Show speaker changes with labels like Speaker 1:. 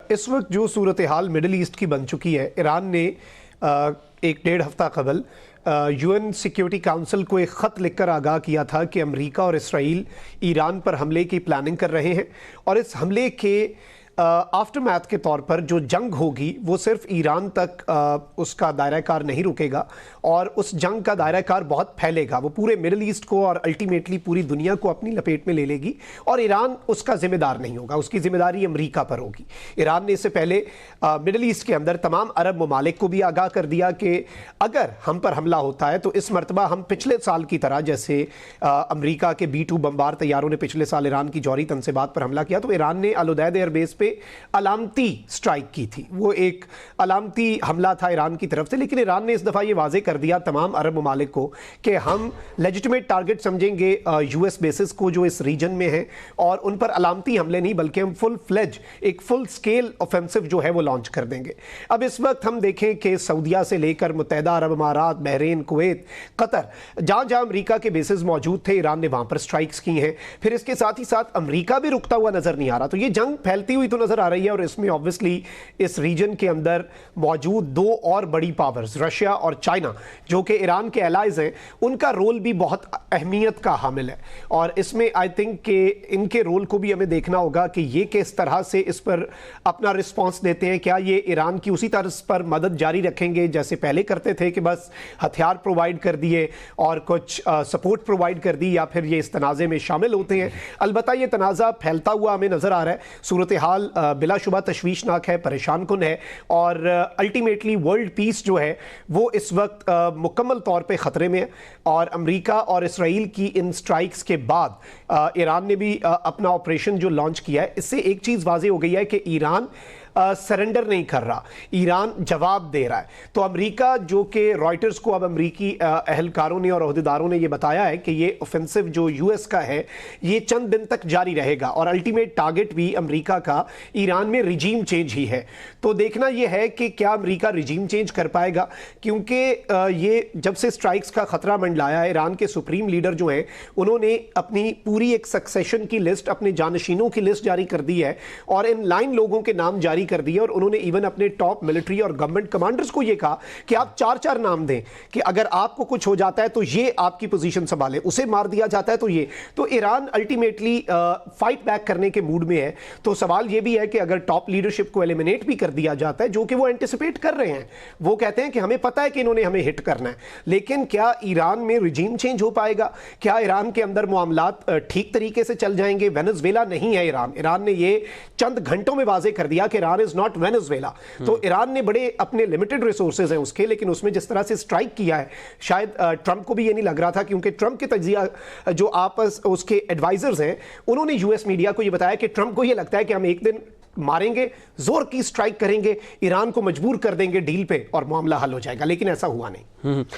Speaker 1: اس وقت جو صورتحال مڈل ایسٹ کی بن چکی ہے، ایران نے ایک ڈیڑھ ہفتہ قبل یو این سیکیورٹی کاؤنسل کو ایک خط لکھ کر آگاہ کیا تھا کہ امریکہ اور اسرائیل ایران پر حملے کی پلاننگ کر رہے ہیں، اور اس حملے کے آفٹر میتھ کے طور پر جو جنگ ہوگی وہ صرف ایران تک اس کا دائرہ کار نہیں رکے گا، اور اس جنگ کا دائرہ کار بہت پھیلے گا، وہ پورے مڈل ایسٹ کو اور الٹیمیٹلی پوری دنیا کو اپنی لپیٹ میں لے لے گی، اور ایران اس کا ذمہ دار نہیں ہوگا، اس کی ذمہ داری امریکہ پر ہوگی۔ ایران نے اس سے پہلے مڈل ایسٹ کے اندر تمام عرب ممالک کو بھی آگاہ کر دیا کہ اگر ہم پر حملہ ہوتا ہے تو اس مرتبہ ہم پچھلے سال کی طرح، جیسے امریکہ کے B-2 بمبار طیاروں نے پچھلے سال ایران کی جوہری تنصیبات پر حملہ کیا، تو ایران نے العدید ایئر بیس پہ علامتی سٹرائک کی تھی۔ وہ ایک علامتی حملہ تھا ایران کی طرف سے، لیکن ایران نے اس دفعہ یہ واضح کر دیا تمام عرب ممالک کو کہ ہم لیجٹیمیٹ ٹارگٹ سمجھیں گے یو ایس بیسز کو جو اس ریجن میں ہیں، اور ان پر علامتی حملے نہیں بلکہ ہم فل فلیج ایک فل سکیل اوفینسو جو ہے وہ لانچ کر دیں گے۔ اب اس وقت ہم دیکھیں کہ سعودیہ سے لے کر متحدہ عرب امارات، بحرین، کویت، قطر، جہاں جہاں امریکہ کے بیسز موجود تھے ایران نے وہاں پر سٹرائکس کی ہیں۔ پھر اس کے ساتھ ہی ساتھ امریکہ بھی رکتا ہوا نظر نہیں آ رہا، تو یہ جنگ پھیلتی ہوئی تو نظر آ رہی ہے، اور اس میں obviously اس ریجن کے اندر موجود دو اور بڑی پاورز رشیا اور چائنا جو کہ ایران کے الائز ہیں، ان کا رول بھی بہت اہمیت کا حامل ہے، اور اس میں آئی تھنک کہ ان کے رول کو بھی ہمیں دیکھنا ہوگا کہ یہ کس طرح سے اس پر اپنا رسپانس دیتے ہیں۔ کیا یہ ایران کی اسی طرز پر مدد جاری رکھیں گے جیسے پہلے کرتے تھے کہ بس ہتھیار پرووائڈ کر دیے اور کچھ سپورٹ پرووائڈ کر دی، یا پھر یہ اس تنازع میں شامل ہوتے ہیں؟ البتہ یہ تنازع پھیلتا ہوا ہمیں نظر آ رہا ہے، صورتحال بلا شبہ تشویشناک ہے، پریشان کن ہے، اور الٹیمیٹلی ورلڈ پیس جو ہے وہ اس وقت مکمل طور پہ خطرے میں ہے۔ اور امریکہ اور اسرائیل کی ان سٹرائکس کے بعد ایران نے بھی اپنا آپریشن جو لانچ کیا ہے، اس سے ایک چیز واضح ہو گئی ہے کہ ایران سرنڈر نہیں کر رہا، ایران جواب دے رہا ہے۔ تو امریکہ جو کہ رائٹرز کو اب امریکی اہلکاروں نے اور عہدیداروں نے یہ بتایا ہے کہ یہ اوفینسو جو یو ایس کا ہے یہ چند دن تک جاری رہے گا، اور الٹیمیٹ ٹارگٹ بھی امریکہ کا ایران میں رجیم چینج ہی ہے۔ تو دیکھنا یہ ہے کہ کیا امریکہ رجیم چینج کر پائے گا، کیونکہ یہ جب سے سٹرائکس کا خطرہ منڈلایا ہے، ایران کے سپریم لیڈر جو ہیں انہوں نے اپنی پوری ایک سکسیشن کی لسٹ، اپنے جانشینوں کی لسٹ جاری کر دی ہے، اور ان لائن لوگوں کے نام جاری کر دیا، اور انہوں نے ایون اپنے ٹاپ ملٹری اور گورنمنٹ کمانڈرز کو یہ کہا کہ آپ چار نام دیں کہ اگر آپ کو کچھ ہو جاتا ہے تو یہ آپ کی پوزیشن سنبھالے، اسے مار دیا جاتا ہے تو یہ۔ تو ایران الٹیمیٹلی فائٹ بیک کرنے کے موڈ میں ہے۔ تو سوال یہ بھی ہے کہ اگر ٹاپ لیڈرشپ کو ایلیمنیٹ بھی کر دیا جاتا ہے، جو کہ وہ اینٹیسپیٹ کر رہے ہیں، وہ کہتے ہیں کہ ہمیں پتہ ہے کہ انہوں نے ہمیں ہٹ کرنا ہے، لیکن کیا ایران میں رجیم چینج ہو پائے گا؟ کیا ایران کے اندر معاملات ٹھیک طریقے سے چل جائیں گے؟ وینزویلا نہیں ہے ایران۔ ایران نے یہ چند گھنٹوں میں واضح کر دیا کہ ایران از ناٹ وینزویلا۔ تو ایران نے بڑے اپنے لمیٹڈ ریسورسز ہیں اس کے، لیکن اس میں جس طرح سے سٹرائک کیا ہے شاید ٹرمپ کو بھی یہ نہیں لگ رہا تھا، کیونکہ ٹرمپ کے تجزیہ جو آپس اس کے ایڈوائزرز ہیں انہوں نے یو ایس میڈیا کو یہ بتایا کہ ٹرمپ کو یہ لگتا ہے کہ ہم ایک دن ماریں گے، زور کی سٹرائک کریں گے، ایران کو مجبور کر دیں گے ڈیل پہ، اور معاملہ حل ہو جائے گا، لیکن ایسا ہوا نہیں۔